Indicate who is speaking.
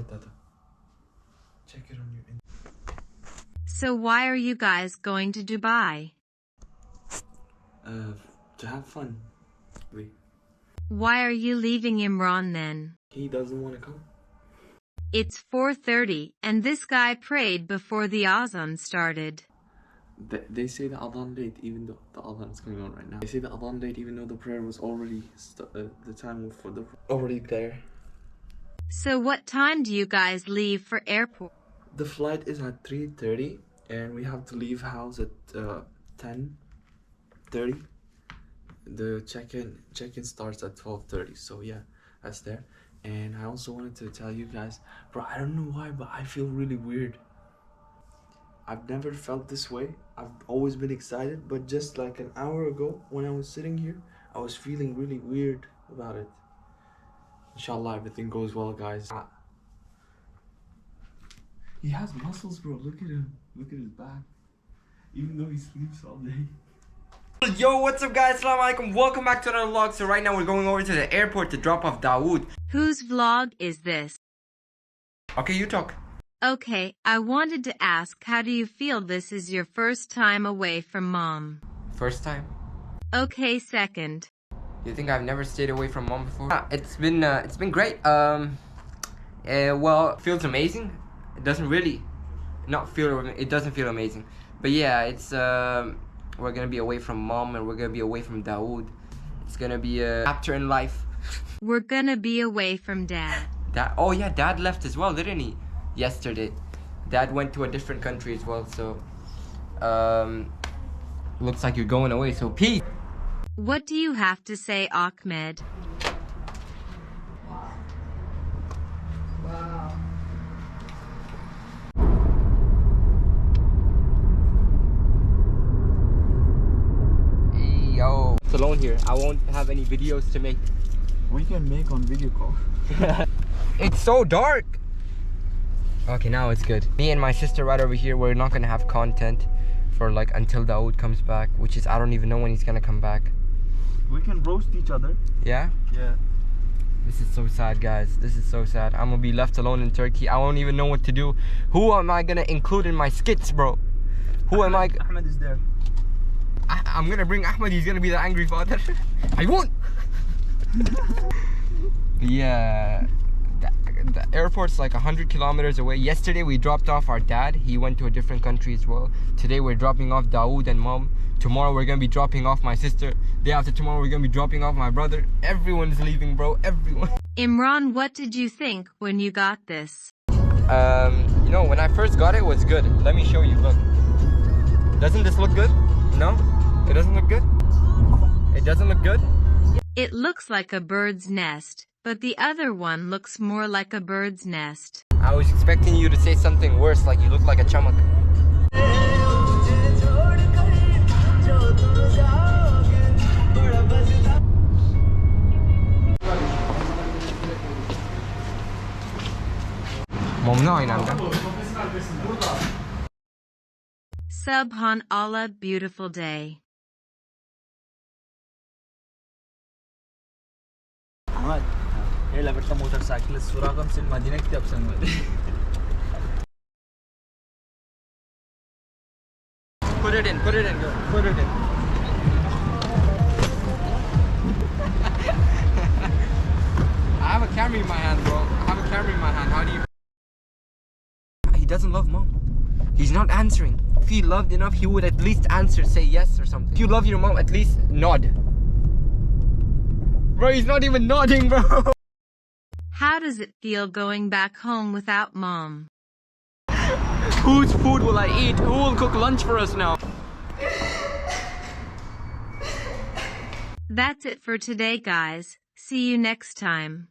Speaker 1: Hi, Tata. Check it on your.
Speaker 2: So why are you guys going to Dubai?
Speaker 1: To have fun.
Speaker 2: Why are you leaving Imran then?
Speaker 1: He doesn't want to come.
Speaker 2: It's 4:30 and this guy prayed before the azan started.
Speaker 1: They say the adhan late even though the adhan is going on right now. They say the adhan late even though the prayer was already, the time for the already there.
Speaker 2: So what time do you guys leave for airport?
Speaker 1: The flight is at 3:30 and we have to leave house at 10:30. The check-in starts at 12:30, so yeah, that's there. And I also wanted to tell you guys, bro, I don't know why, but I feel really weird. I've never felt this way. I've always been excited, but just like an hour ago when I was sitting here, I was feeling really weird about it. Inshallah, everything goes well, guys. He has muscles, bro. Look at him. Look at his back. Even though he sleeps all day.
Speaker 3: Yo, what's up guys? Assalamu alaikum. Welcome back to another vlog. So right now we're going over to the airport to drop off Dawood.
Speaker 2: Whose vlog is this?
Speaker 3: Okay, you talk.
Speaker 2: Okay, I wanted to ask, how do you feel this is your first time away from mom?
Speaker 3: First time.
Speaker 2: Okay, second.
Speaker 3: You think I've never stayed away from mom before? It's been great. Well, it feels amazing. It doesn't really it doesn't feel amazing. But yeah, it's we're gonna be away from mom and we're gonna be away from Dawood. It's gonna be a chapter in life.
Speaker 2: We're gonna be away from dad.
Speaker 3: Oh yeah, dad left as well, didn't he? Yesterday. Dad went to a different country as well, so looks like you're going away, so peace.
Speaker 2: What do you have to say, Ahmed?
Speaker 4: Wow.
Speaker 3: Yo, it's alone here. I won't have any videos to make.
Speaker 1: We can make on video call.
Speaker 3: It's so dark. Okay, now it's good. Me and my sister right over here, we're not gonna have content for like until Dawood comes back, which is I don't even know when he's gonna come back.
Speaker 1: We can roast each other.
Speaker 3: Yeah?
Speaker 1: Yeah.
Speaker 3: This is so sad, guys. This is so sad. I'm gonna be left alone in Turkey. I won't even know what to do. Who am I gonna include in my skits, bro? Who am I?
Speaker 1: Ahmed is there.
Speaker 3: I'm gonna bring Ahmed. He's gonna be the angry father. I won't. Yeah, the airport's like 100 kilometers away. Yesterday we dropped off our dad. He went to a different country as well. Today we're dropping off Dawood and mom. Tomorrow we're gonna be dropping off my sister. Day after tomorrow we're gonna be dropping off my brother. Everyone's leaving, bro. Everyone.
Speaker 2: Imran, what did you think when you got this?
Speaker 3: You know, when I first got it, it was good. Let me show you. Look. Doesn't this look good? No? It doesn't look good? It doesn't look good?
Speaker 2: It looks like a bird's nest, but the other one looks more like a bird's nest.
Speaker 3: I was expecting you to say something worse, like you look like a chamak.
Speaker 2: Subhanallah, beautiful day.
Speaker 4: Ahmed, hey, لابرتا موتورسايكل السراقة مثل مدينة كتاب سنوات.
Speaker 3: Put it in, girl. Put it in. I have a camera in my hand, bro. I have a camera in my hand. How do you... He doesn't love mom. He's not answering. If he loved enough, he would at least answer, say yes or something. If you love your mom, at least nod. Bro, he's not even nodding, bro.
Speaker 2: How does it feel going back home without mom?
Speaker 3: Whose food will I eat? Who will cook lunch for us now?
Speaker 2: That's it for today, guys. See you next time.